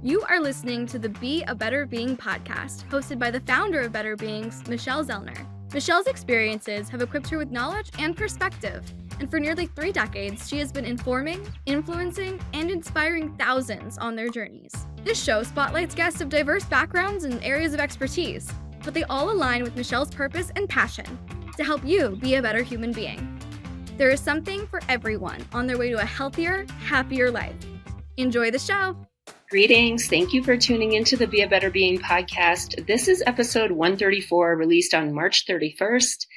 You are listening to the Be a Better Being podcast, hosted by the founder of Better Beings, Michelle Zellner. Michelle's experiences have equipped her with knowledge and perspective, and for nearly 3 decades, she has been informing, influencing, and inspiring thousands on their journeys. This show spotlights guests of diverse backgrounds and areas of expertise, but they all align with Michelle's purpose and passion to help you be a better human being. There is something for everyone on their way to a healthier, happier life. Enjoy the show. Greetings. Thank you for tuning into the Be a Better Being podcast. This is episode 134, released on March 31st.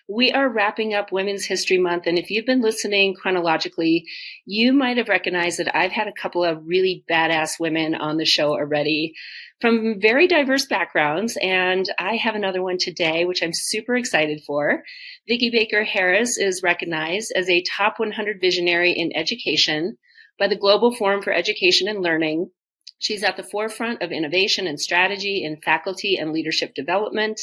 We are wrapping up Women's History Month, and if you've been listening chronologically, you might have recognized that I've had a couple of really badass women on the show already from very diverse backgrounds, and I have another one today, which I'm super excited for. Vicki Baker Harris is recognized as a top 100 visionary in education by the Global Forum for Education and Learning. She's at the forefront of innovation and strategy in faculty and leadership development.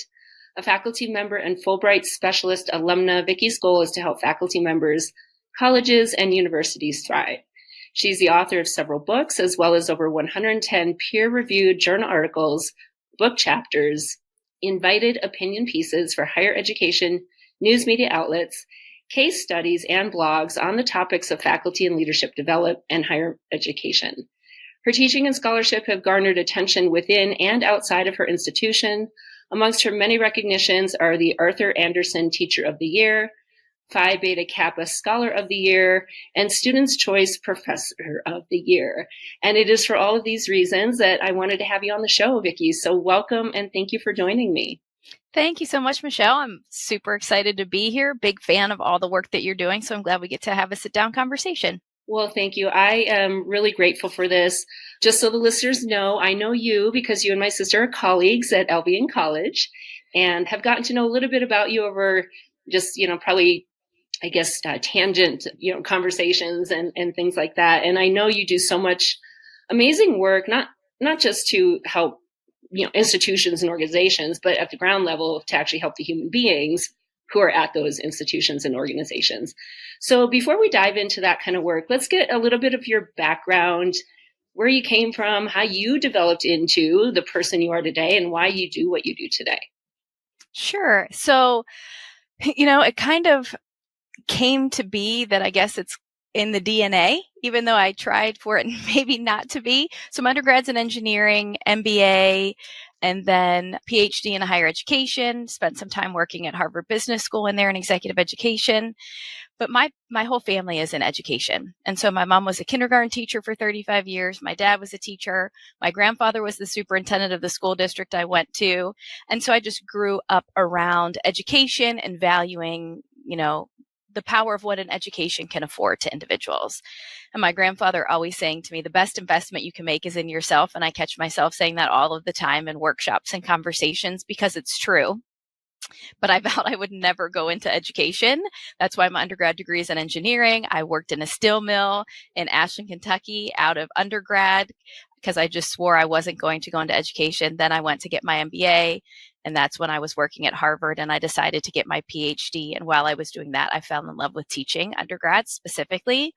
A faculty member and Fulbright Specialist Alumna, Vicki's goal is to help faculty members, colleges, and universities thrive. She's the author of several books, as well as over 110 peer-reviewed journal articles, book chapters, invited opinion pieces for higher education, news media outlets, case studies, and blogs on the topics of faculty and leadership development and higher education. Her teaching and scholarship have garnered attention within and outside of her institution. Amongst her many recognitions are the Arthur Anderson Teacher of the Year, Phi Beta Kappa Scholar of the Year, and Students' Choice Professor of the Year. And it is for all of these reasons that I wanted to have you on the show, Vicki. So welcome, and thank you for joining me. Thank you so much, Michelle. I'm super excited to be here. Big fan of all the work that you're doing, so I'm glad we get to have a sit-down conversation. Well, thank you. I am really grateful for this. Just so the listeners know, I know you because you and my sister are colleagues at Albion College and have gotten to know a little bit about you over just, probably, tangent, conversations and things like that. And I know you do so much amazing work, not just to help, institutions and organizations, but at the ground level to actually help the human beings who are at those institutions and organizations. So before we dive into that kind of work, let's get a little bit of your background, where you came from, how you developed into the person you are today, and why you do what you do today. Sure. So, it kind of came to be that I guess it's in the DNA, even though I tried for it maybe not to be. So my undergrad's in engineering, MBA, and then PhD in higher education, spent some time working at Harvard Business School in there in executive education. But my whole family is in education. And so my mom was a kindergarten teacher for 35 years. My dad was a teacher. My grandfather was the superintendent of the school district I went to. And so I just grew up around education and valuing, the power of what an education can afford to individuals. And my grandfather always saying to me, the best investment you can make is in yourself. And I catch myself saying that all of the time in workshops and conversations because it's true. But I vowed I would never go into education. That's why my undergrad degree is in engineering. I worked in a steel mill in Ashland, Kentucky out of undergrad because I just swore I wasn't going to go into education. Then I went to get my MBA. And that's when I was working at Harvard and I decided to get my PhD. And while I was doing that, I fell in love with teaching undergrad specifically.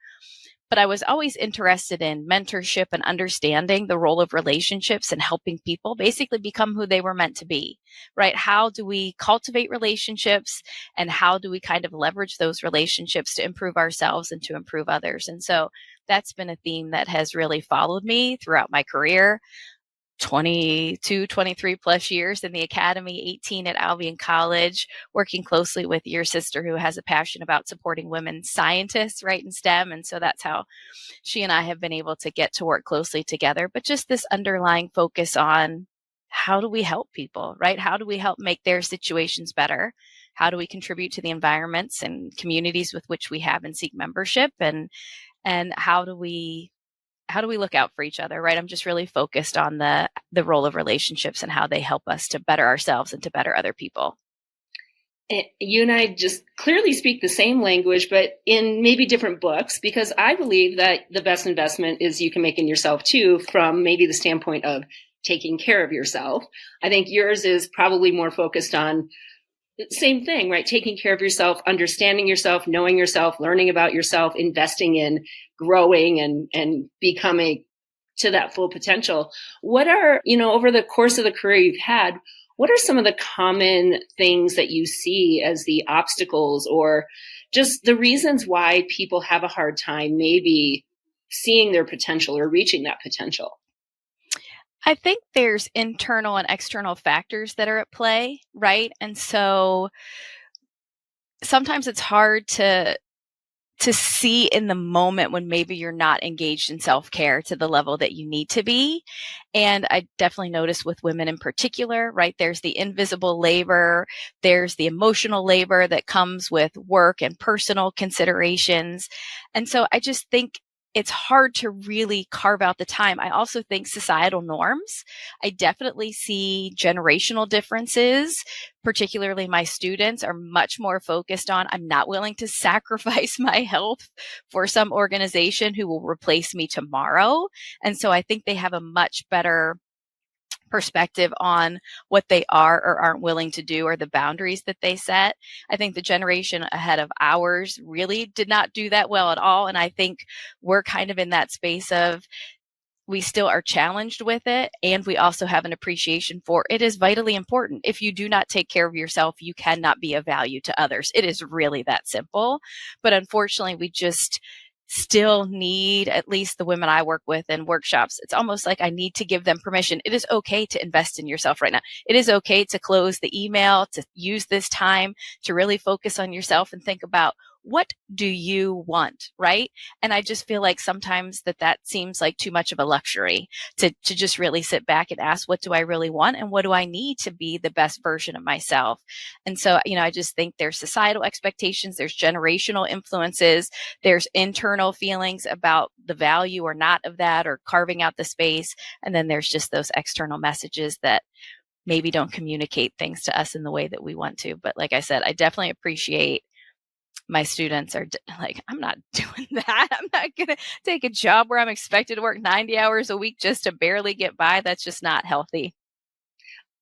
But I was always interested in mentorship and understanding the role of relationships and helping people basically become who they were meant to be, right? How do we cultivate relationships and how do we kind of leverage those relationships to improve ourselves and to improve others? And so that's been a theme that has really followed me throughout my career. 22, 23 plus years in the academy, 18 at Albion College, working closely with your sister who has a passion about supporting women scientists, right, in STEM. And so that's how she and I have been able to get to work closely together. But just this underlying focus on how do we help people, right? How do we help make their situations better? How do we contribute to the environments and communities with which we have and seek membership? And how do we look out for each other, right? I'm just really focused on the role of relationships and how they help us to better ourselves and to better other people. You and I just clearly speak the same language, but in maybe different books, because I believe that the best investment is you can make in yourself too, from maybe the standpoint of taking care of yourself. I think yours is probably more focused on same thing, right? Taking care of yourself, understanding yourself, knowing yourself, learning about yourself, investing in growing and becoming to that full potential. What are, over the course of the career you've had, what are some of the common things that you see as the obstacles or just the reasons why people have a hard time maybe seeing their potential or reaching that potential? I think there's internal and external factors that are at play, right? And so sometimes it's hard to see in the moment when maybe you're not engaged in self-care to the level that you need to be. And I definitely notice with women in particular, right? There's the invisible labor, there's the emotional labor that comes with work and personal considerations. And so I just think it's hard to really carve out the time. I also think societal norms. I definitely see generational differences, particularly my students are much more focused on, I'm not willing to sacrifice my health for some organization who will replace me tomorrow. And so I think they have a much better perspective on what they are or aren't willing to do or the boundaries that they set. I think the generation ahead of ours really did not do that well at all. And I think we're kind of in that space of we still are challenged with it. And we also have an appreciation for it is vitally important. If you do not take care of yourself, you cannot be of value to others. It is really that simple. But unfortunately, we just still need, at least the women I work with in workshops, it's almost like I need to give them permission. It is okay to invest in yourself right now. It is okay to close the email, to use this time to really focus on yourself and think about what do you want, right? And I just feel like sometimes that seems like too much of a luxury to just really sit back and ask, what do I really want? And what do I need to be the best version of myself? And so, I just think there's societal expectations, there's generational influences, there's internal feelings about the value or not of that, or carving out the space. And then there's just those external messages that maybe don't communicate things to us in the way that we want to. But like I said, I definitely appreciate my students are like, I'm not doing that. I'm not going to take a job where I'm expected to work 90 hours a week just to barely get by. That's just not healthy.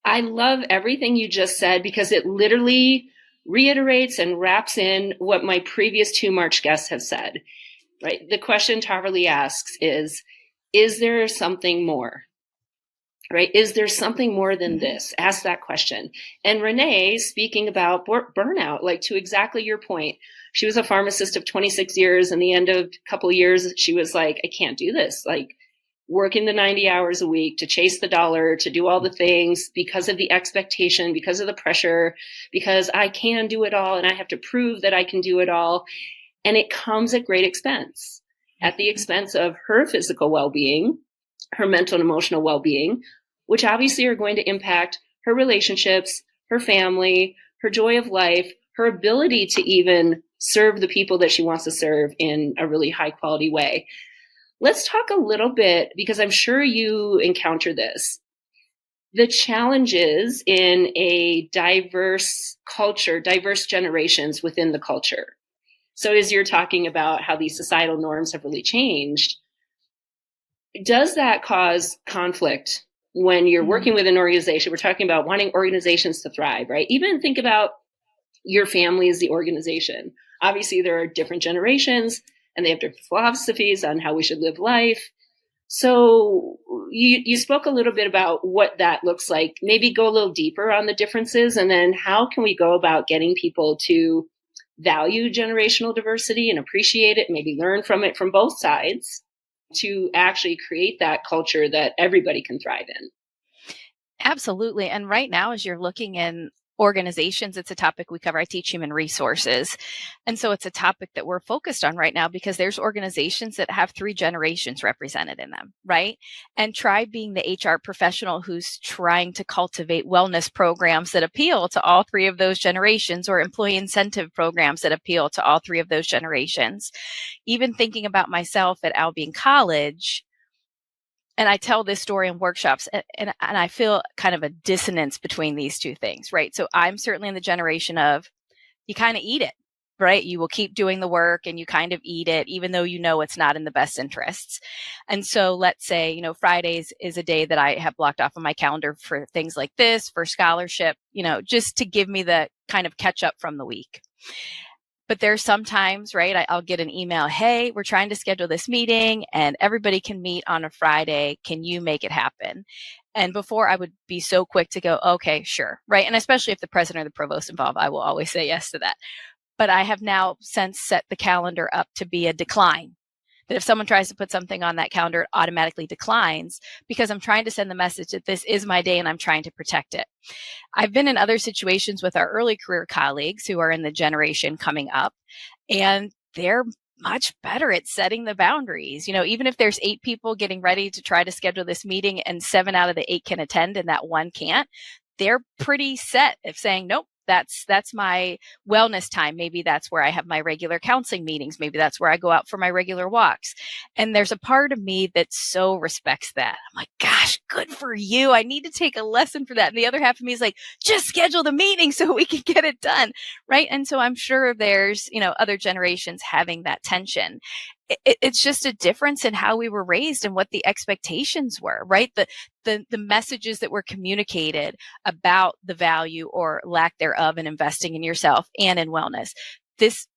I love everything you just said because it literally reiterates and wraps in what my previous two March guests have said, right? The question Tarverly asks is there something more? Right? Is there something more than this? Ask that question. And Renee, speaking about burnout, like to exactly your point, she was a pharmacist of 26 years. And the end of a couple of years, she was like, I can't do this. Like working the 90 hours a week to chase the dollar, to do all the things because of the expectation, because of the pressure, because I can do it all and I have to prove that I can do it all. And it comes at great expense, at the expense of her physical well-being, her mental and emotional well-being, which obviously are going to impact her relationships, her family, her joy of life, her ability to even serve the people that she wants to serve in a really high quality way. Let's talk a little bit, because I'm sure you encounter this, the challenges in a diverse culture, diverse generations within the culture. So as you're talking about how these societal norms have really changed, does that cause conflict when you're working with an organization? We're talking about wanting organizations to thrive, right? Even think about your family as the organization. Obviously, there are different generations and they have different philosophies on how we should live life. So you spoke a little bit about what that looks like. Maybe go a little deeper on the differences, and then how can we go about getting people to value generational diversity and appreciate it, maybe learn from it from both sides, to actually create that culture that everybody can thrive in. Absolutely. And right now, as you're looking in organizations, it's a topic we cover. I teach human resources. And so it's a topic that we're focused on right now because there's organizations that have 3 generations represented in them, right? And try being the HR professional who's trying to cultivate wellness programs that appeal to all 3 of those generations, or employee incentive programs that appeal to all 3 of those generations. Even thinking about myself at Albion College, and I tell this story in workshops, and I feel kind of a dissonance between these two things, right? So I'm certainly in the generation of, you kind of eat it, right? You will keep doing the work and you kind of eat it, even though you know it's not in the best interests. And so let's say, Fridays is a day that I have blocked off on my calendar for things like this, for scholarship, just to give me the kind of catch up from the week. But there's sometimes, right, I'll get an email, hey, we're trying to schedule this meeting and everybody can meet on a Friday. Can you make it happen? And before I would be so quick to go, okay, sure, right? And especially if the president or the provost involved, I will always say yes to that. But I have now since set the calendar up to be a decline. That if someone tries to put something on that calendar, it automatically declines because I'm trying to send the message that this is my day and I'm trying to protect it. I've been in other situations with our early career colleagues who are in the generation coming up, and they're much better at setting the boundaries. You know, even if there's 8 people getting ready to try to schedule this meeting and 7 out of the 8 can attend and that one can't, they're pretty set of saying, nope, that's my wellness time. Maybe that's where I have my regular counseling meetings. Maybe that's where I go out for my regular walks. And there's a part of me that so respects that. I'm like, gosh, good for you. I need to take a lesson for that. And the other half of me is like, just schedule the meeting so we can get it done. Right. And so I'm sure there's, other generations having that tension. It's just a difference in how we were raised and what the expectations were, right? The messages that were communicated about the value or lack thereof in investing in yourself and in wellness. This,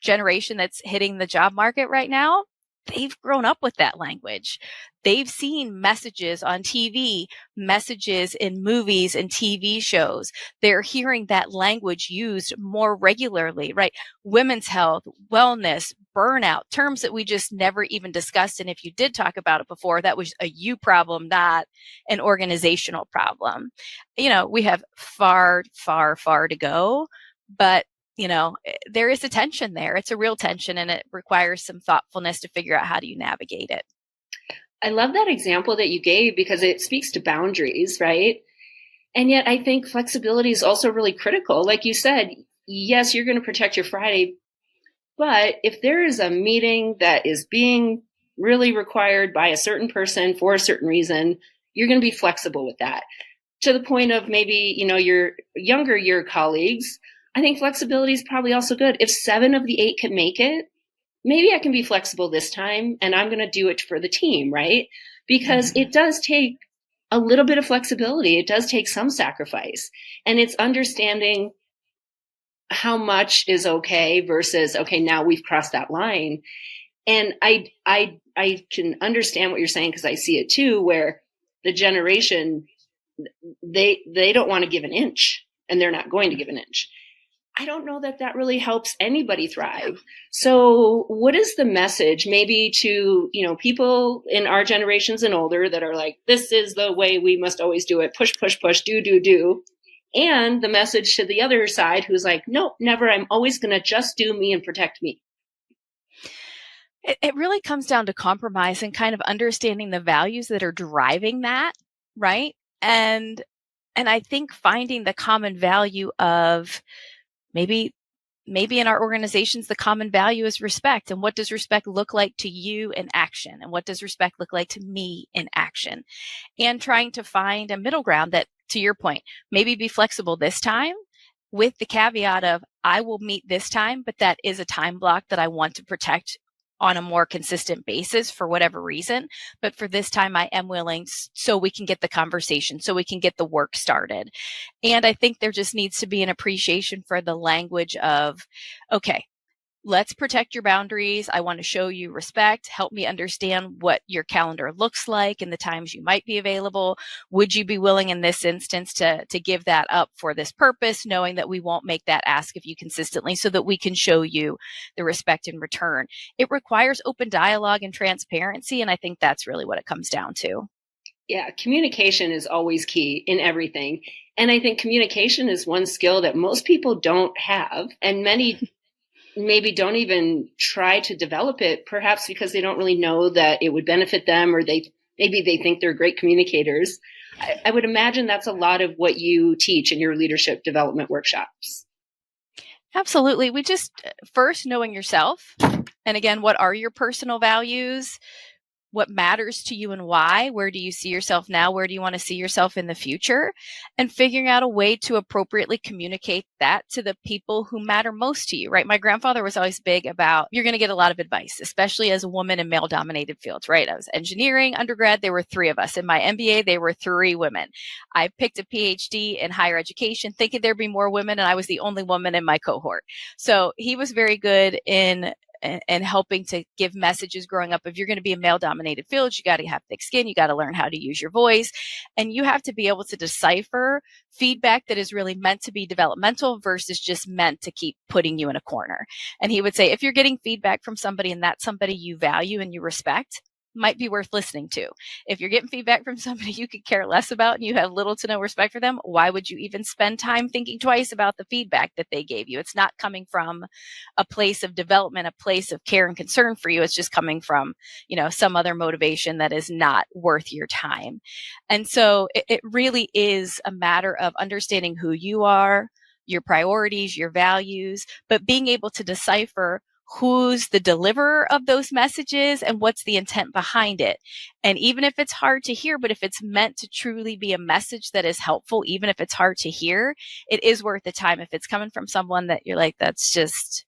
generation that's hitting the job market right now, they've grown up with that language. They've seen messages on TV, messages in movies and TV shows. They're hearing that language used more regularly, right? Women's health, wellness, burnout, terms that we just never even discussed. And if you did talk about it before, that was a you problem, not an organizational problem. We have far, far, far to go, but there is a tension there. It's a real tension and it requires some thoughtfulness to figure out how do you navigate it. I love that example that you gave because it speaks to boundaries, right? And yet I think flexibility is also really critical. Like you said, yes, you're going to protect your Friday, but if there is a meeting that is being really required by a certain person for a certain reason, you're going to be flexible with that. To the point of maybe, your younger year colleagues, I think flexibility is probably also good. If 7 of the 8 can make it, maybe I can be flexible this time and I'm going to do it for the team, right? Because it does take a little bit of flexibility. It does take some sacrifice. And it's understanding how much is okay versus, okay, now we've crossed that line. And I can understand what you're saying because I see it too, where the generation, they don't want to give an inch and they're not going to give an inch. I don't know that that really helps anybody thrive. So what is the message maybe to, people in our generations and older that are like, this is the way we must always do it. Push, push, push, do. And the message to the other side who's like, no, never. I'm always going to just do me and protect me. It really comes down to compromise and kind of understanding the values that are driving that, right? And I think finding the common value of maybe in our organizations, the common value is respect. And what does respect look like to you in action? And what does respect look like to me in action? And trying to find a middle ground that, to your point, maybe be flexible this time with the caveat of I will meet this time, but that is a time block that I want to protect on a more consistent basis for whatever reason. But for this time, I am willing so we can get the conversation, so we can get the work started. And I think there just needs to be an appreciation for the language of, okay, let's protect your boundaries. I want to show you respect. Help me understand what your calendar looks like and the times you might be available. Would you be willing in this instance to give that up for this purpose, knowing that we won't make that ask of you consistently so that we can show you the respect in return? It requires open dialogue and transparency. And I think that's really what it comes down to. Yeah, communication is always key in everything. And I think communication is one skill that most people don't have. And many maybe don't even try to develop it, perhaps because they don't really know that it would benefit them, or maybe they think they're great communicators. I would imagine that's a lot of what you teach in your leadership development workshops. Absolutely. We just first knowing yourself. And again, what are your personal values? what matters to you and why. Where do you see yourself now? Where do you want to see yourself in the future? And figuring out a way to appropriately communicate that to the people who matter most to you, right? My grandfather was always big about, you're going to get a lot of advice, especially as a woman in male dominated fields, right? I was engineering undergrad. There were 3 of us. In my MBA, there were 3 women. I picked a PhD in higher education, thinking there'd be more women, and I was the only woman in my cohort. So he was very good in and helping to give messages growing up. If you're going to be in male dominated fields, you got to have thick skin. You got to learn how to use your voice, and you have to be able to decipher feedback that is really meant to be developmental versus just meant to keep putting you in a corner. And he would say, if you're getting feedback from somebody and that's somebody you value and you respect, might be worth listening to. If you're getting feedback from somebody you could care less about and you have little to no respect for them, why would you even spend time thinking twice about the feedback that they gave you? It's not coming from a place of development, a place of care and concern for you. It's just coming from, some other motivation that is not worth your time. And so it really is a matter of understanding who you are, your priorities, your values, but being able to decipher who's the deliverer of those messages and what's the intent behind it. And even if it's hard to hear, but if it's meant to truly be a message that is helpful, even if it's hard to hear, it is worth the time. If it's coming from someone that you're like, that's just,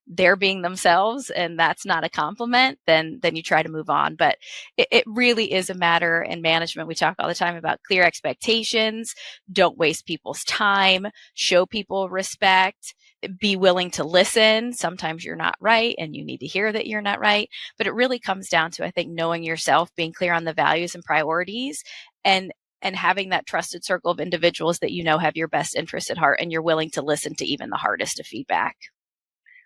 they're being themselves and that's not a compliment, then you try to move on. But it really is a matter in management. We talk all the time about clear expectations, don't waste people's time, show people respect, be willing to listen. Sometimes you're not right and you need to hear that you're not right. But it really comes down to, I think, knowing yourself, being clear on the values and priorities, and having that trusted circle of individuals that have your best interests at heart and you're willing to listen to even the hardest of feedback.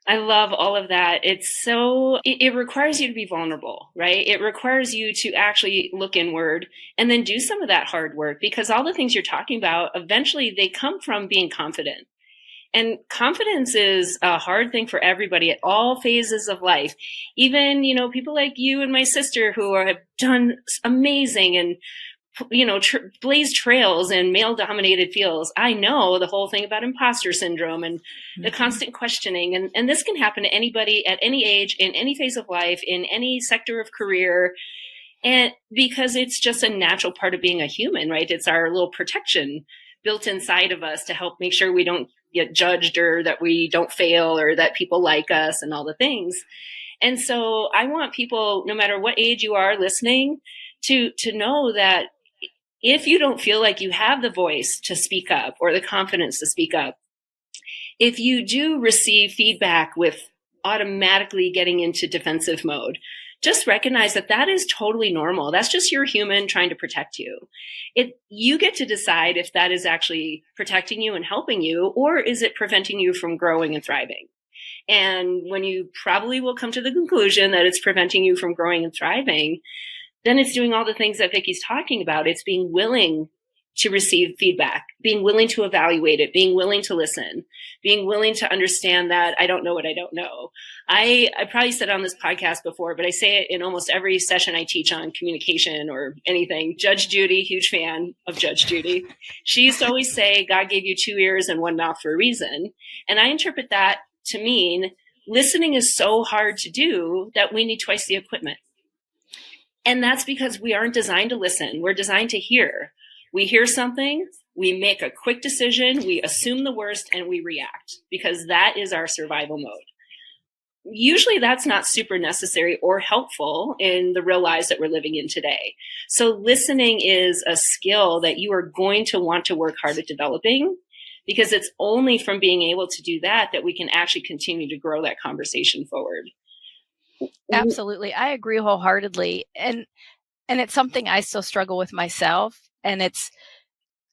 I love all of that. It requires you to be vulnerable, right? It requires you to actually look inward and then do some of that hard work, because all the things you're talking about, eventually they come from being confident. And confidence is a hard thing for everybody at all phases of life. Even, people like you and my sister who have done amazing and, blazed trails in male dominated fields. I know the whole thing about imposter syndrome and the constant questioning. And this can happen to anybody at any age, in any phase of life, in any sector of career. And because it's just a natural part of being a human, right? It's our little protection built inside of us to help make sure we don't get judged or that we don't fail or that people like us and all the things. And so I want people, no matter what age you are listening, to know that if you don't feel like you have the voice to speak up or the confidence to speak up, if you do receive feedback with automatically getting into defensive mode, just recognize that is totally normal. That's just your human trying to protect you. You get to decide if that is actually protecting you and helping you, or is it preventing you from growing and thriving? And when you probably will come to the conclusion that it's preventing you from growing and thriving, then it's doing all the things that Vicki's talking about. It's being willing to receive feedback, being willing to evaluate it, being willing to listen, being willing to understand that I don't know what I don't know. I probably said on this podcast before, but I say it in almost every session I teach on communication or anything. Judge Judy, huge fan of Judge Judy. She used to always say, God gave you 2 ears and 1 mouth for a reason. And I interpret that to mean listening is so hard to do that we need twice the equipment. And that's because we aren't designed to listen. We're designed to hear. We hear something, we make a quick decision, we assume the worst, and we react because that is our survival mode. Usually that's not super necessary or helpful in the real lives that we're living in today. So listening is a skill that you are going to want to work hard at developing, because it's only from being able to do that we can actually continue to grow that conversation forward. Absolutely. I agree wholeheartedly. And it's something I still struggle with myself. And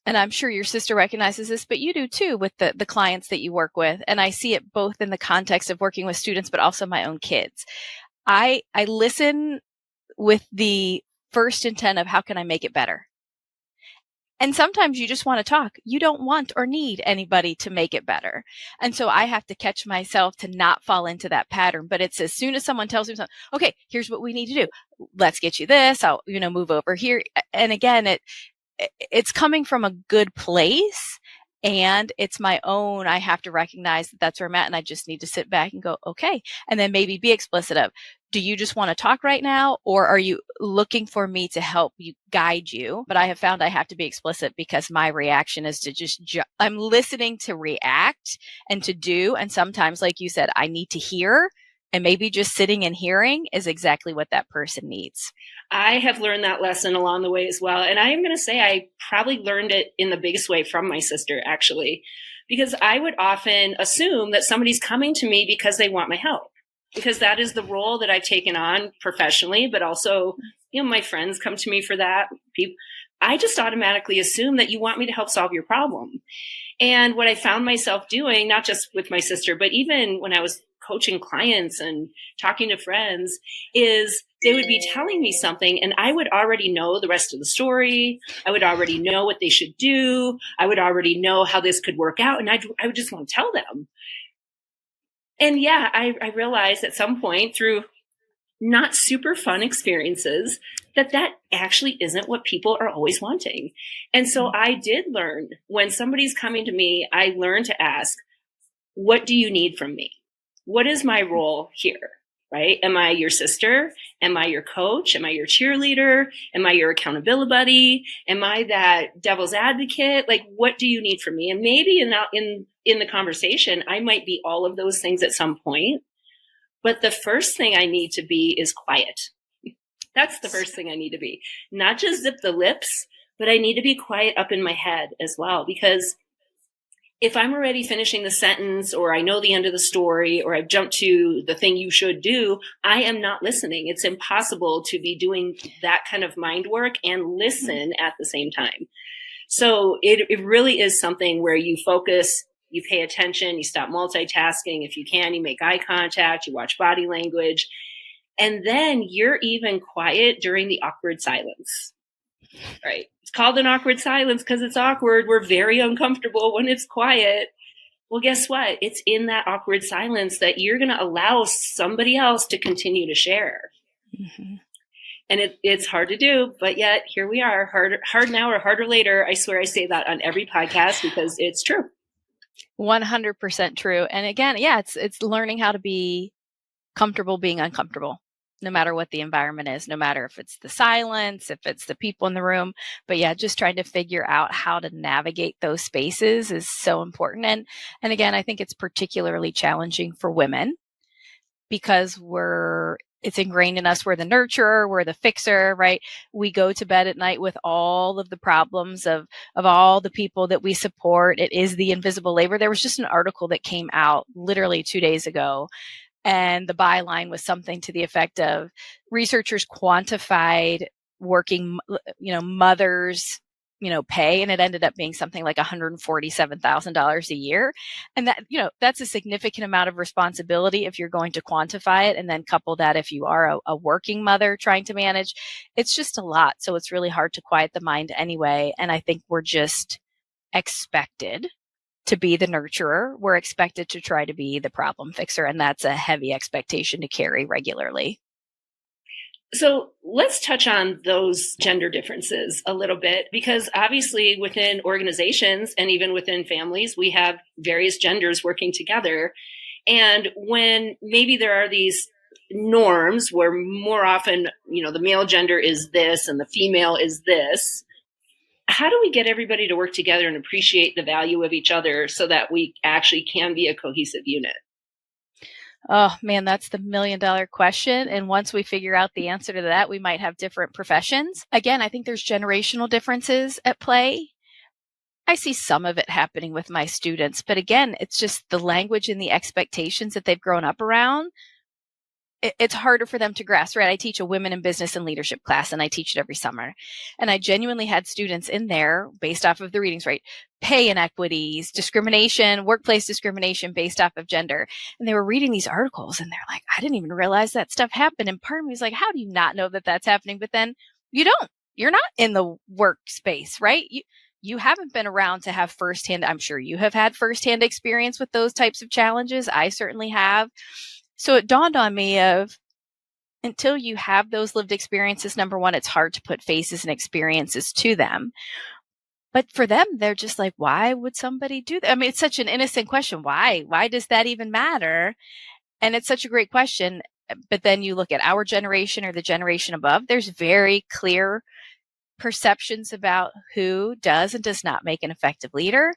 I'm sure your sister recognizes this, but you do too with the clients that you work with. And I see it both in the context of working with students, but also my own kids. I listen with the first intent of how can I make it better? And sometimes you just want to talk. You don't want or need anybody to make it better. And so I have to catch myself to not fall into that pattern. But it's as soon as someone tells me something, okay, here's what we need to do. Let's get you this. I'll, move over here. And again, it's coming from a good place, and it's my own. I have to recognize that that's where I'm at, and I just need to sit back and go, okay. And then maybe be explicit of, do you just want to talk right now, or are you looking for me to help you guide you? But I have found I have to be explicit because my reaction is to just, I'm listening to react and to do. And sometimes, like you said, I need to hear, and maybe just sitting and hearing is exactly what that person needs. I have learned that lesson along the way as well. And I am going to say I probably learned it in the biggest way from my sister, actually, because I would often assume that somebody's coming to me because they want my help, because that is the role that I've taken on professionally, but also, my friends come to me for that. I just automatically assume that you want me to help solve your problem. And what I found myself doing, not just with my sister, but even when I was coaching clients and talking to friends, is they would be telling me something and I would already know the rest of the story. I would already know what they should do. I would already know how this could work out. And I would just want to tell them. And yeah, I realized at some point through not super fun experiences that actually isn't what people are always wanting. And so I did learn, when somebody's coming to me, I learned to ask, what do you need from me? What is my role here, right? Am I your sister? Am I your coach? Am I your cheerleader? Am I your accountability buddy? Am I that devil's advocate? Like, what do you need from me? And maybe in the conversation, I might be all of those things at some point. But the first thing I need to be is quiet. That's the first thing I need to be. Not just zip the lips, but I need to be quiet up in my head as well. Because if I'm already finishing the sentence, or I know the end of the story, or I've jumped to the thing you should do, I am not listening. It's impossible to be doing that kind of mind work and listen at the same time. So it really is something where you focus, you pay attention, you stop multitasking. If you can, you make eye contact, you watch body language, and then you're even quiet during the awkward silence, right? It's called an awkward silence because it's awkward. We're very uncomfortable when it's quiet. Well, guess what? It's in that awkward silence that you're going to allow somebody else to continue to share. Mm-hmm. And it's hard to do, but yet here we are, hard now or harder later. I swear I say that on every podcast because it's true. 100% true. And again, yeah, it's learning how to be comfortable being uncomfortable, no matter what the environment is, no matter if it's the silence, if it's the people in the room. But yeah, just trying to figure out how to navigate those spaces is so important. And again, I think it's particularly challenging for women because it's ingrained in us. We're the nurturer, we're the fixer, right? We go to bed at night with all of the problems of all the people that we support. It is the invisible labor. There was just an article that came out literally 2 days ago, and the byline was something to the effect of researchers quantified working, mothers, pay, and it ended up being something like $147,000 a year. And that, that's a significant amount of responsibility if you're going to quantify it, and then couple that if you are a working mother trying to manage, it's just a lot. So it's really hard to quiet the mind anyway. And I think we're just expected to be the nurturer. We're expected to try to be the problem fixer. And that's a heavy expectation to carry regularly. So let's touch on those gender differences a little bit, because obviously within organizations and even within families, we have various genders working together. And when maybe there are these norms where more often, the male gender is this and the female is this, how do we get everybody to work together and appreciate the value of each other so that we actually can be a cohesive unit? Oh man, that's the $1 million question. And once we figure out the answer to that, we might have different professions. Again, I think there's generational differences at play. I see some of it happening with my students, but again, it's just the language and the expectations that they've grown up around. It's harder for them to grasp, right? I teach a women in business and leadership class, and I teach it every summer. And I genuinely had students in there based off of the readings, right? Pay inequities, discrimination, workplace discrimination based off of gender. And they were reading these articles and they're like, I didn't even realize that stuff happened. And part of me was like, how do you not know that that's happening? But then you don't. You're not in the workspace, right? You haven't been around to have firsthand, I'm sure you have had firsthand experience with those types of challenges. I certainly have. So it dawned on me until you have those lived experiences, number one, it's hard to put faces and experiences to them. But for them, they're just like, why would somebody do that? I mean, it's such an innocent question. Why? Why does that even matter? And it's such a great question. But then you look at our generation or the generation above, there's very clear perceptions about who does and does not make an effective leader,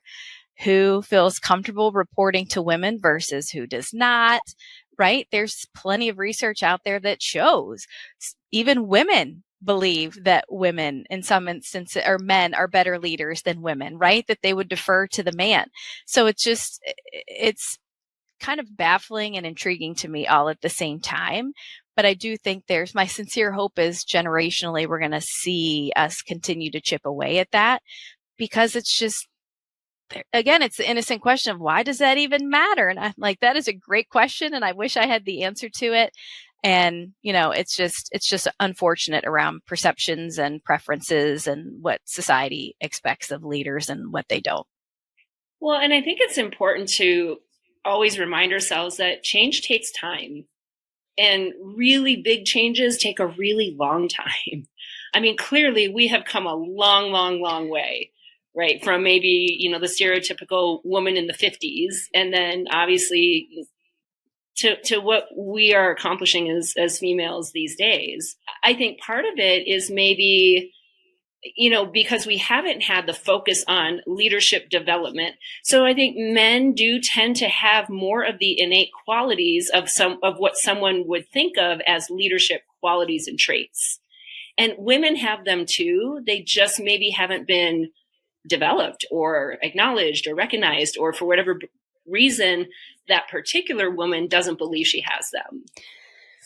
who feels comfortable reporting to women versus who does not, right? There's plenty of research out there that shows even women believe that women in some instances or men are better leaders than women, right? That they would defer to the man. So it's kind of baffling and intriguing to me all at the same time. But I do think my sincere hope is generationally, we're going to see us continue to chip away at that, because it's just, again, it's the innocent question of why does that even matter? And I'm like, that is a great question. And I wish I had the answer to it. And, it's just unfortunate around perceptions and preferences and what society expects of leaders and what they don't. Well, and I think it's important to always remind ourselves that change takes time, and really big changes take a really long time. I mean, clearly we have come a long, long, long way, right? From maybe, the stereotypical woman in the 50s, and then obviously to what we are accomplishing as females these days. I think part of it is maybe, because we haven't had the focus on leadership development. So I think men do tend to have more of the innate qualities of what someone would think of as leadership qualities and traits. And women have them too. They just maybe haven't been developed or acknowledged or recognized, or for whatever reason, that particular woman doesn't believe she has them.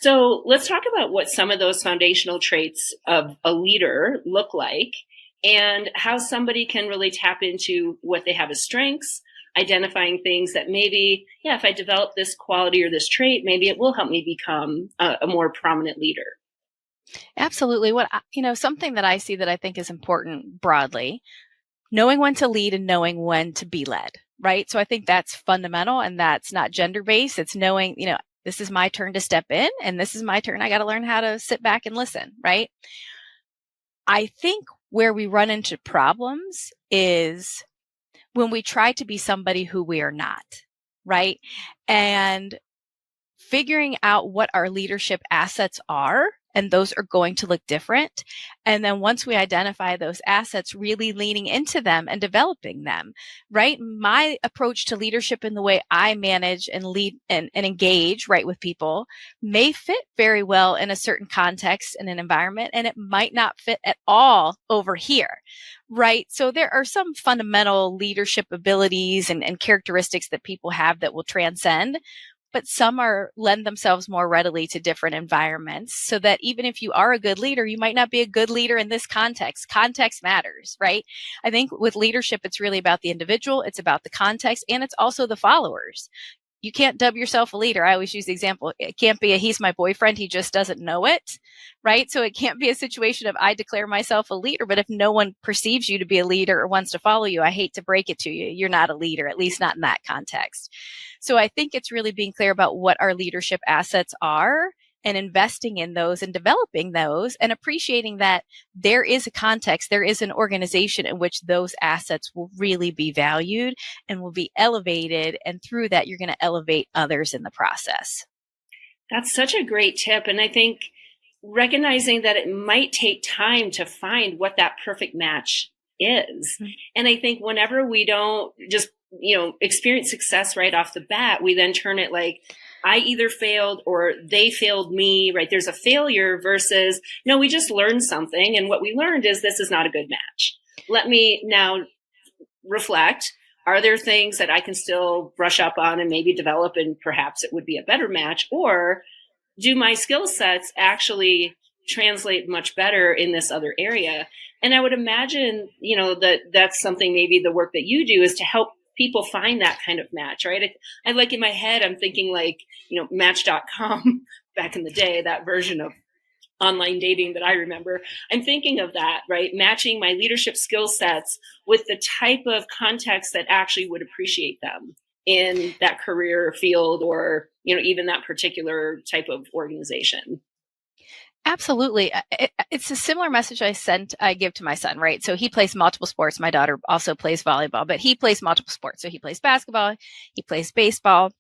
So let's talk about what some of those foundational traits of a leader look like, and how somebody can really tap into what they have as strengths, identifying things that maybe, if I develop this quality or this trait, maybe it will help me become a more prominent leader. Absolutely. Something that I see that I think is important broadly, knowing when to lead and knowing when to be led, right? So I think that's fundamental, and that's not gender-based. It's knowing, this is my turn to step in, and this is my turn. I got to learn how to sit back and listen, right? I think where we run into problems is when we try to be somebody who we are not, right? And figuring out what our leadership assets are, and those are going to look different. And then once we identify those assets, really leaning into them and developing them, right? My approach to leadership in the way I manage and lead and engage, right, with people may fit very well in a certain context and an environment, and it might not fit at all over here, right? So there are some fundamental leadership abilities and characteristics that people have that will transcend, but some lend themselves more readily to different environments, so that even if you are a good leader, you might not be a good leader in this context. Context matters, right? I think with leadership, it's really about the individual, it's about the context, and it's also the followers. You can't dub yourself a leader. I always use the example. It can't be he's my boyfriend, he just doesn't know it, right? So it can't be a situation of I declare myself a leader, but if no one perceives you to be a leader or wants to follow you, I hate to break it to you, you're not a leader, at least not in that context. So I think it's really being clear about what our leadership assets are and investing in those and developing those and appreciating that there is a context, there is an organization in which those assets will really be valued and will be elevated. And through that, you're going to elevate others in the process. That's such a great tip. And I think recognizing that it might take time to find what that perfect match is. Mm-hmm. And I think whenever we don't just, experience success right off the bat, we then turn it like, I either failed or they failed me, right? There's a failure versus, no, we just learned something. And what we learned is this is not a good match. Let me now reflect. Are there things that I can still brush up on and maybe develop, and perhaps it would be a better match? Or do my skill sets actually translate much better in this other area? And I would imagine, that's something maybe the work that you do is to help people find that kind of match, right? I like in my head, I'm thinking like, Match.com back in the day, that version of online dating that I remember. I'm thinking of that, right? Matching my leadership skill sets with the type of context that actually would appreciate them in that career field or, even that particular type of organization. Absolutely. It's a similar message I give to my son, right? So he plays multiple sports. My daughter also plays volleyball, but he plays multiple sports. So he plays basketball, he plays baseball,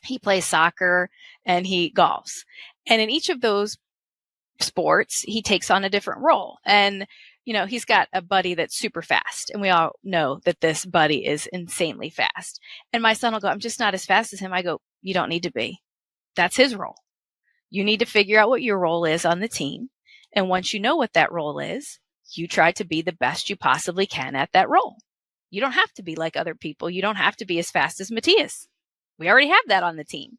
he plays soccer, and he golfs. And in each of those sports, he takes on a different role. And, he's got a buddy that's super fast. And we all know that this buddy is insanely fast. And my son will go, I'm just not as fast as him. I go, you don't need to be. That's his role. You need to figure out what your role is on the team. And once you know what that role is, you try to be the best you possibly can at that role. You don't have to be like other people. You don't have to be as fast as Matthias. We already have that on the team.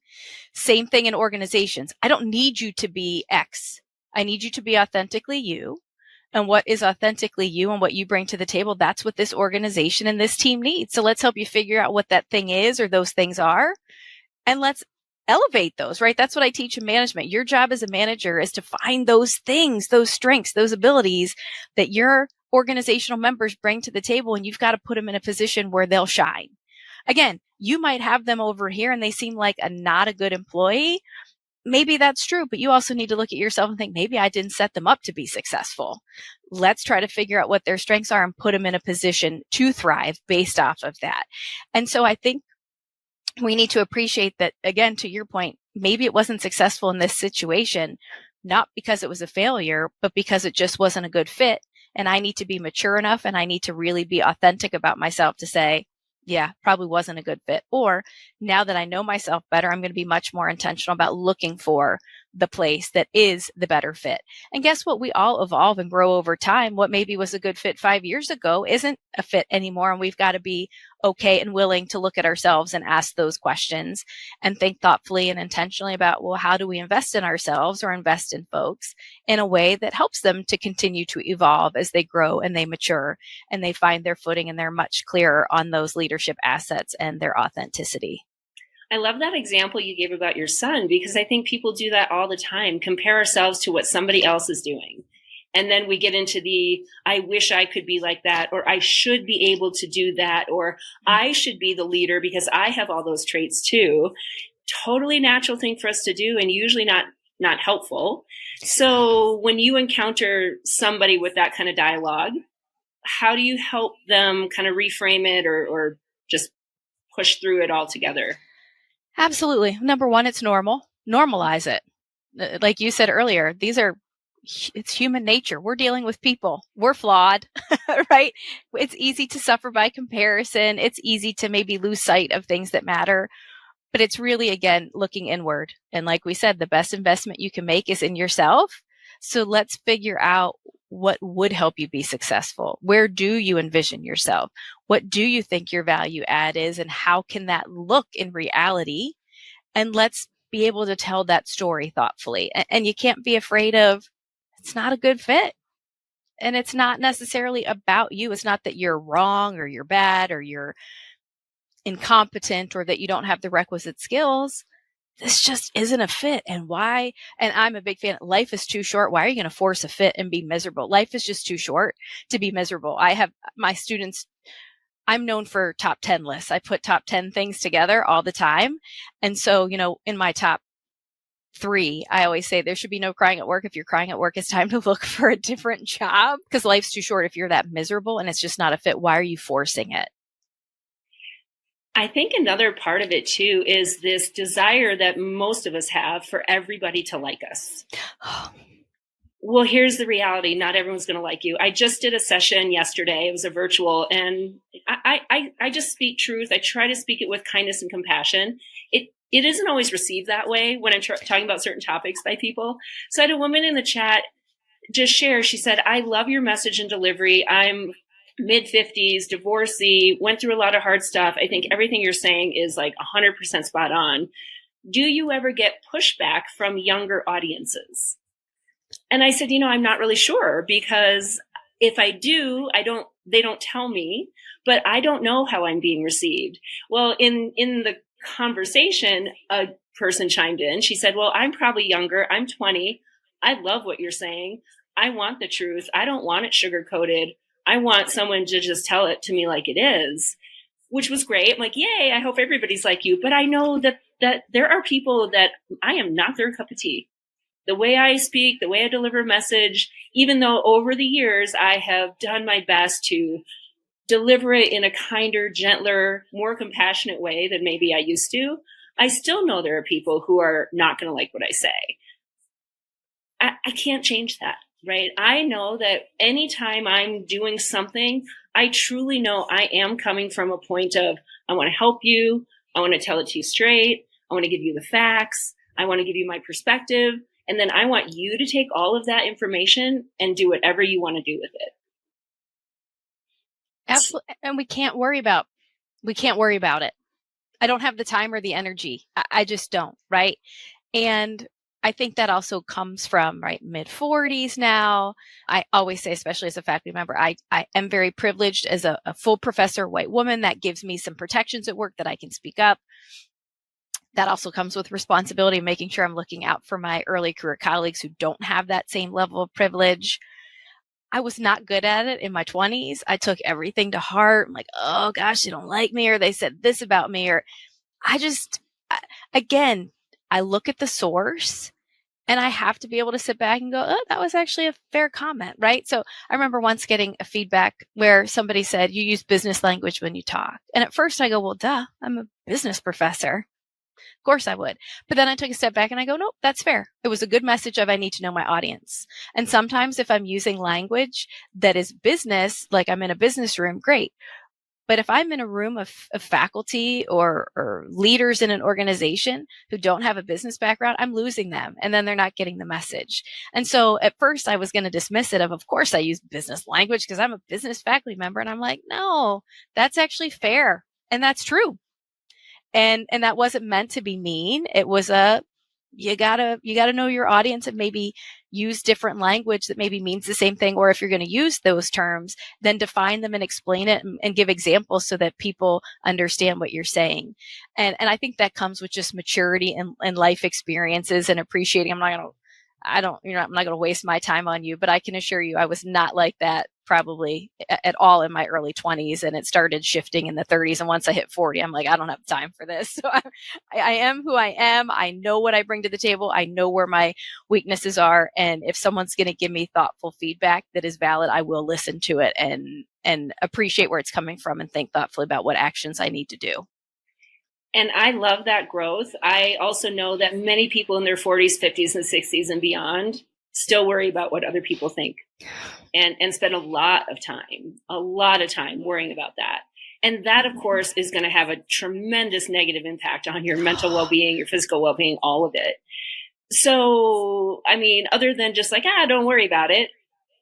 Same thing in organizations. I don't need you to be X. I need you to be authentically you. And what is authentically you and what you bring to the table, that's what this organization and this team needs. So let's help you figure out what that thing is or those things are. And let's elevate those, right? That's what I teach in management. Your job as a manager is to find those things, those strengths, those abilities that your organizational members bring to the table. And you've got to put them in a position where they'll shine. Again, you might have them over here and they seem like not a good employee. Maybe that's true, but you also need to look at yourself and think, maybe I didn't set them up to be successful. Let's try to figure out what their strengths are and put them in a position to thrive based off of that. And so I think we need to appreciate that, again, to your point, maybe it wasn't successful in this situation, not because it was a failure, but because it just wasn't a good fit. And I need to be mature enough and I need to really be authentic about myself to say, yeah, probably wasn't a good fit. Or now that I know myself better, I'm going to be much more intentional about looking for the place that is the better fit. And guess what? We all evolve and grow over time. What maybe was a good fit 5 years ago isn't a fit anymore. And we've got to be okay and willing to look at ourselves and ask those questions and think thoughtfully and intentionally about, well, how do we invest in ourselves or invest in folks in a way that helps them to continue to evolve as they grow and they mature and they find their footing and they're much clearer on those leadership assets and their authenticity. I love that example you gave about your son, because I think people do that all the time, compare ourselves to what somebody else is doing. And then we get into I wish I could be like that, or I should be able to do that, or I should be the leader because I have all those traits too. Totally natural thing for us to do and usually not helpful. So when you encounter somebody with that kind of dialogue, how do you help them kind of reframe it or just push through it all together? Absolutely. Number one, it's normal. Normalize it. Like you said earlier, it's human nature. We're dealing with people. We're flawed, right? It's easy to suffer by comparison. It's easy to maybe lose sight of things that matter. But it's really, again, looking inward. And like we said, the best investment you can make is in yourself. So let's figure out what would help you be successful. Where do you envision yourself? What do you think your value add is? And how can that look in reality? And let's be able to tell that story thoughtfully. And you can't be afraid of, it's not a good fit. And it's not necessarily about you. It's not that you're wrong or you're bad or you're incompetent or that you don't have the requisite skills. This just isn't a fit. And why? And I'm a big fan. Life is too short. Why are you going to force a fit and be miserable? Life is just too short to be miserable. I have my students, I'm known for top 10 lists. I put top 10 things together all the time. And so, in my top 3, I always say there should be no crying at work. If you're crying at work, it's time to look for a different job because life's too short. If you're that miserable and it's just not a fit, why are you forcing it? I think another part of it too is this desire that most of us have for everybody to like us. Well, here's the reality. Not everyone's going to like you. I just did a session yesterday. It was a virtual, and I just speak truth. I try to speak it with kindness and compassion. It isn't always received that way when I'm talking about certain topics by people. So I had a woman in the chat just share. She said, I love your message and delivery. I'm mid-50s, divorcee, went through a lot of hard stuff. I think everything you're saying is like 100% spot on. Do you ever get pushback from younger audiences? And I said, I'm not really sure, because if I do, they don't tell me, but I don't know how I'm being received. Well, in the conversation, a person chimed in. She said, well, I'm probably younger. I'm 20. I love what you're saying. I want the truth. I don't want it sugar-coated. I want someone to just tell it to me like it is, which was great. I'm like, yay, I hope everybody's like you. But I know that there are people that I am not their cup of tea. The way I speak, the way I deliver a message, even though over the years I have done my best to deliver it in a kinder, gentler, more compassionate way than maybe I used to, I still know there are people who are not going to like what I say. I can't change that, right? I know that anytime I'm doing something, I truly know I am coming from a point of, I want to help you. I want to tell it to you straight. I want to give you the facts. I want to give you my perspective. And then I want you to take all of that information and do whatever you want to do with it. Absolutely. And we can't worry about it. I don't have the time or the energy. I just don't, right? And I think that also comes from, right, mid 40s now. I always say, especially as a faculty member, I am very privileged as a full professor, white woman. That gives me some protections at work that I can speak up. That also comes with responsibility, making sure I'm looking out for my early career colleagues who don't have that same level of privilege. I was not good at it in my 20s. I took everything to heart. I'm like, oh gosh, they don't like me, or they said this about me, or again, I look at the source and I have to be able to sit back and go, oh, that was actually a fair comment, right? So I remember once getting a feedback where somebody said, you use business language when you talk. And at first I go, well, duh, I'm a business professor. Of course I would. But then I took a step back and I go, nope, that's fair. It was a good message of I need to know my audience. And sometimes if I'm using language that is business, like I'm in a business room, great. But if I'm in a room of faculty or leaders in an organization who don't have a business background, I'm losing them. And then they're not getting the message. And so at first I was going to dismiss it of course I use business language because I'm a business faculty member. And I'm like, no, that's actually fair. And that's true. And that wasn't meant to be mean. It was you gotta know your audience and maybe use different language that maybe means the same thing. Or if you're going to use those terms, then define them and explain it and give examples so that people understand what you're saying. And I think that comes with just maturity and life experiences and appreciating. I'm not going to waste my time on you, but I can assure you I was not like that probably at all in my early 20s. And it started shifting in the 30s. And once I hit 40, I'm like, I don't have time for this. So I am who I am. I know what I bring to the table. I know where my weaknesses are. And if someone's going to give me thoughtful feedback that is valid, I will listen to it and appreciate where it's coming from and think thoughtfully about what actions I need to do. And I love that growth. I also know that many people in their 40s, 50s, and 60s and beyond still worry about what other people think and spend a lot of time worrying about that. And that, of course, is going to have a tremendous negative impact on your mental well-being, your physical well-being, all of it. So, I mean, other than just like, don't worry about it,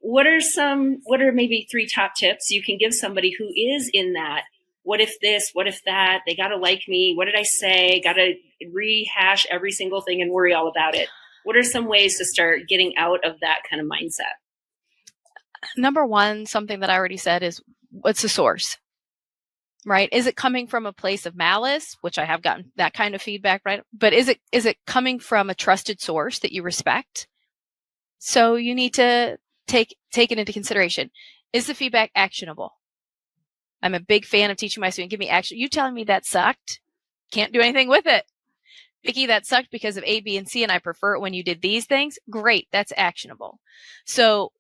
what are maybe 3 top tips you can give somebody who is in that? What if this, what if that? They got to like me. What did I say? Got to rehash every single thing and worry all about it. What are some ways to start getting out of that kind of mindset? Number one, something that I already said is, what's the source, right? Is it coming from a place of malice, which I have gotten that kind of feedback, right? But is it coming from a trusted source that you respect? So you need to take it into consideration. Is the feedback actionable? I'm a big fan of teaching my students, give me action. You telling me that sucked? Can't do anything with it. Vicki, that sucked because of A, B, and C, and I prefer it when you did these things. Great, that's actionable. So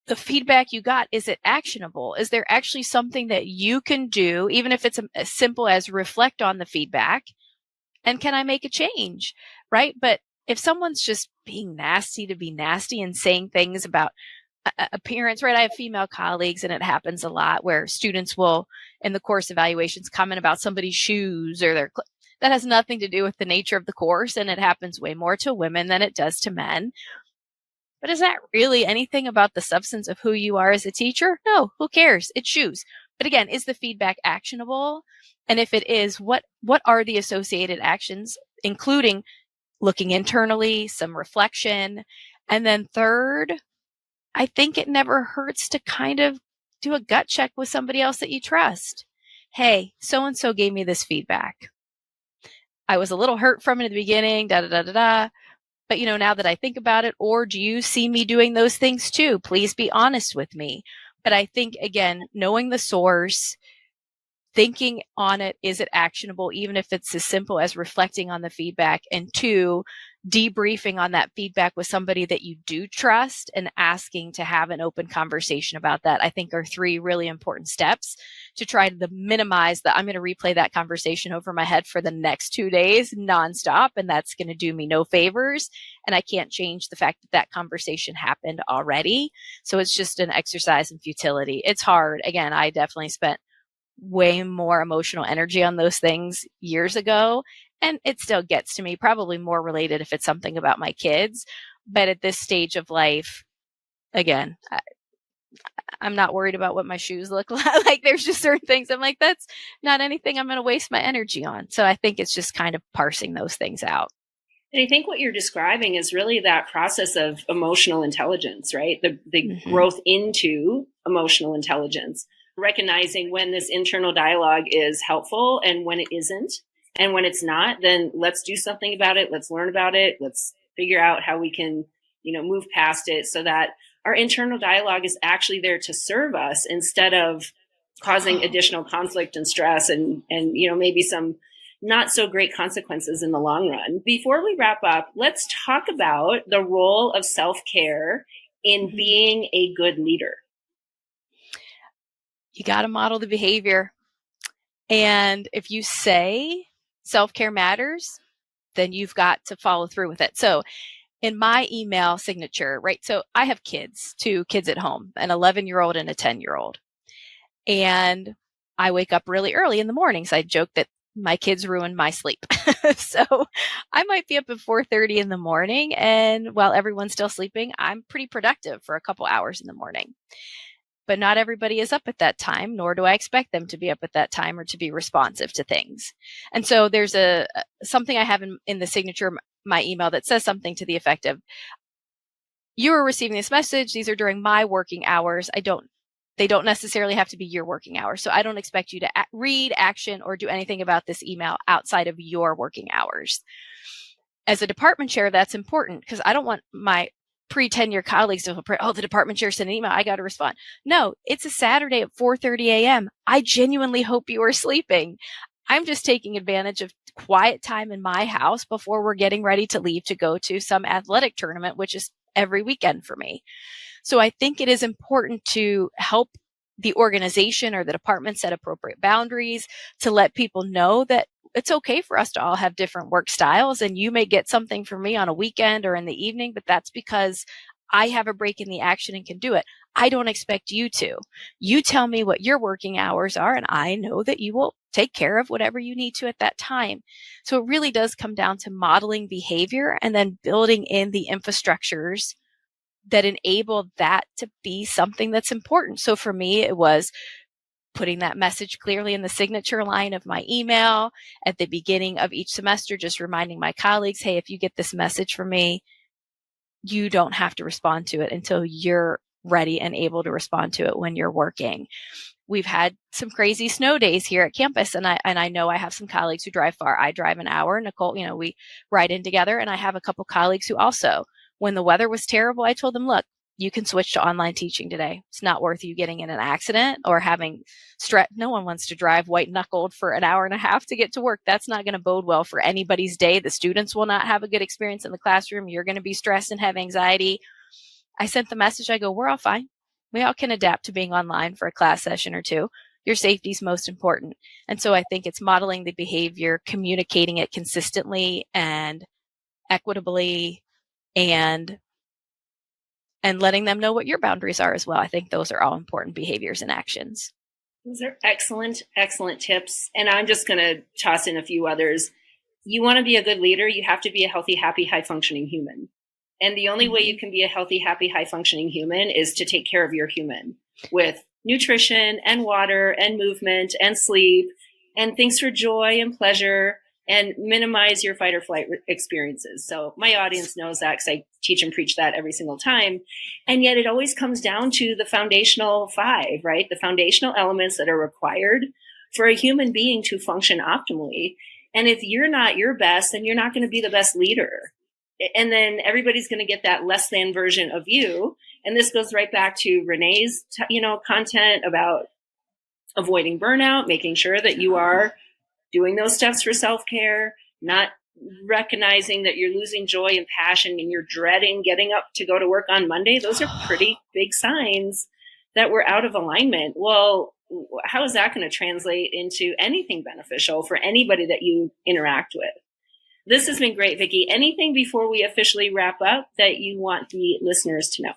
the feedback you got, is it actionable? Is there actually something that you can do, even if it's as simple as reflect on the feedback? And can I make a change, right? But if someone's just being nasty to be nasty and saying things about appearance, right? I have female colleagues, and it happens a lot where students will, in the course evaluations, comment about somebody's shoes or that has nothing to do with the nature of the course. And it happens way more to women than it does to men. But is that really anything about the substance of who you are as a teacher? No, who cares? It's shoes. But again, is the feedback actionable? And if it is, what are the associated actions, including looking internally, some reflection? And then third, I think it never hurts to kind of do a gut check with somebody else that you trust. Hey, so-and-so gave me this feedback. I was a little hurt from it in the beginning, but now that I think about it, or do you see me doing those things too? Please be honest with me. But I think, again, knowing the source, thinking on it, is it actionable, even if it's as simple as reflecting on the feedback, and 2, debriefing on that feedback with somebody that you do trust and asking to have an open conversation about that, I think are 3 really important steps to try to minimize that I'm going to replay that conversation over my head for the next 2 days nonstop, and that's going to do me no favors. And I can't change the fact that that conversation happened already. So it's just an exercise in futility. It's hard. Again, I definitely spent way more emotional energy on those things years ago. And it still gets to me, probably more related if it's something about my kids. But at this stage of life, again, I'm not worried about what my shoes look like. Like, there's just certain things I'm like, that's not anything I'm going to waste my energy on. So I think it's just kind of parsing those things out. And I think what you're describing is really that process of emotional intelligence, right? The growth into emotional intelligence, recognizing when this internal dialogue is helpful and when it isn't. And when it's not, then let's do something about it. Let's learn about it. Let's figure out how we can, move past it so that our internal dialogue is actually there to serve us instead of causing additional conflict and stress and maybe some not so great consequences in the long run. Before we wrap up, let's talk about the role of self-care in being a good leader. You got to model the behavior. And if you say self-care matters, then you've got to follow through with it. So in my email signature, right? So I have kids, 2 kids at home, an 11-year-old and a 10-year-old. And I wake up really early in the mornings. I joke that my kids ruin my sleep. So I might be up at 4:30 in the morning, and while everyone's still sleeping, I'm pretty productive for a couple hours in the morning. But not everybody is up at that time, nor do I expect them to be up at that time or to be responsive to things. And so there's something I have in the signature, my email, that says something to the effect of, you are receiving this message. These are during my working hours. They don't necessarily have to be your working hours. So I don't expect you to read, action, or do anything about this email outside of your working hours. As a department chair, that's important because I don't want my pre-tenure colleagues to feel, oh, the department chair sent an email, I got to respond. No, it's a Saturday at 4:30 a.m. I genuinely hope you are sleeping. I'm just taking advantage of quiet time in my house before we're getting ready to leave to go to some athletic tournament, which is every weekend for me. So I think it is important to help the organization or the department set appropriate boundaries to let people know that it's okay for us to all have different work styles, and you may get something from me on a weekend or in the evening, but that's because I have a break in the action and can do it. I don't expect you to. You tell me what your working hours are, and I know that you will take care of whatever you need to at that time. So it really does come down to modeling behavior and then building in the infrastructures that enable that to be something that's important. So for me, it was putting that message clearly in the signature line of my email at the beginning of each semester, just reminding my colleagues, hey, if you get this message from me, you don't have to respond to it until you're ready and able to respond to it when you're working. We've had some crazy snow days here at campus, and I know I have some colleagues who drive far. I drive an hour. Nicole, we ride in together, and I have a couple colleagues who also, when the weather was terrible, I told them, look, you can switch to online teaching today. It's not worth you getting in an accident or having stress. No one wants to drive white knuckled for an hour and a half to get to work. That's not going to bode well for anybody's day. The students will not have a good experience in the classroom. You're going to be stressed and have anxiety. I sent the message. I go, we're all fine. We all can adapt to being online for a class session or 2. Your safety is most important. And so I think it's modeling the behavior, communicating it consistently and equitably, and letting them know what your boundaries are as well. I think those are all important behaviors and actions. Those are excellent, excellent tips. And I'm just going to toss in a few others. You want to be a good leader, you have to be a healthy, happy, high-functioning human. And the only way you can be a healthy, happy, high-functioning human is to take care of your human with nutrition and water and movement and sleep and things for joy and pleasure, and minimize your fight or flight experiences. So my audience knows that because I teach and preach that every single time. And yet it always comes down to the foundational 5, right? The foundational elements that are required for a human being to function optimally. And if you're not your best, then you're not going to be the best leader. And then everybody's going to get that less than version of you. And this goes right back to Renee's, content about avoiding burnout, making sure that you are doing those steps for self-care, not recognizing that you're losing joy and passion and you're dreading getting up to go to work on Monday. Those are pretty big signs that we're out of alignment. Well, how is that going to translate into anything beneficial for anybody that you interact with? This has been great, Vicki. Anything before we officially wrap up that you want the listeners to know?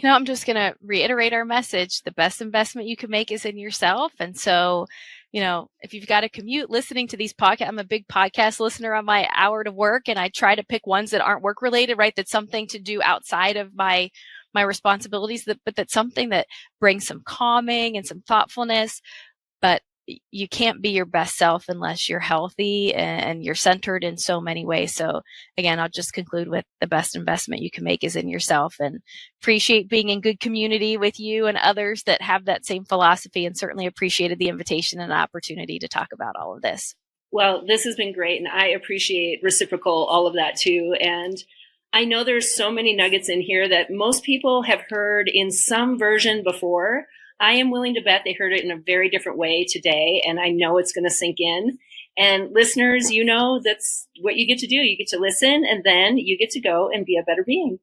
I'm just going to reiterate our message. The best investment you can make is in yourself. And so, if you've got a commute listening to these podcasts, I'm a big podcast listener on my hour to work, and I try to pick ones that aren't work related, right? That's something to do outside of my responsibilities, but that's something that brings some calming and some thoughtfulness. But you can't be your best self unless you're healthy and you're centered in so many ways. So again, I'll just conclude with the best investment you can make is in yourself, and appreciate being in good community with you and others that have that same philosophy, and certainly appreciated the invitation and opportunity to talk about all of this. Well, this has been great, and I appreciate reciprocal all of that too. And I know there's so many nuggets in here that most people have heard in some version before. I am willing to bet they heard it in a very different way today, and I know it's going to sink in. And listeners, that's what you get to do. You get to listen, and then you get to go and be a better being.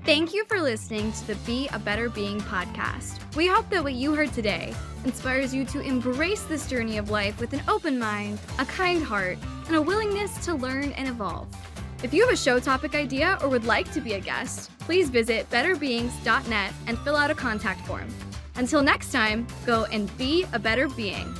Thank you for listening to the Be a Better Being podcast. We hope that what you heard today inspires you to embrace this journey of life with an open mind, a kind heart, and a willingness to learn and evolve. If you have a show topic idea or would like to be a guest, please visit betterbeings.net and fill out a contact form. Until next time, go and be a better being.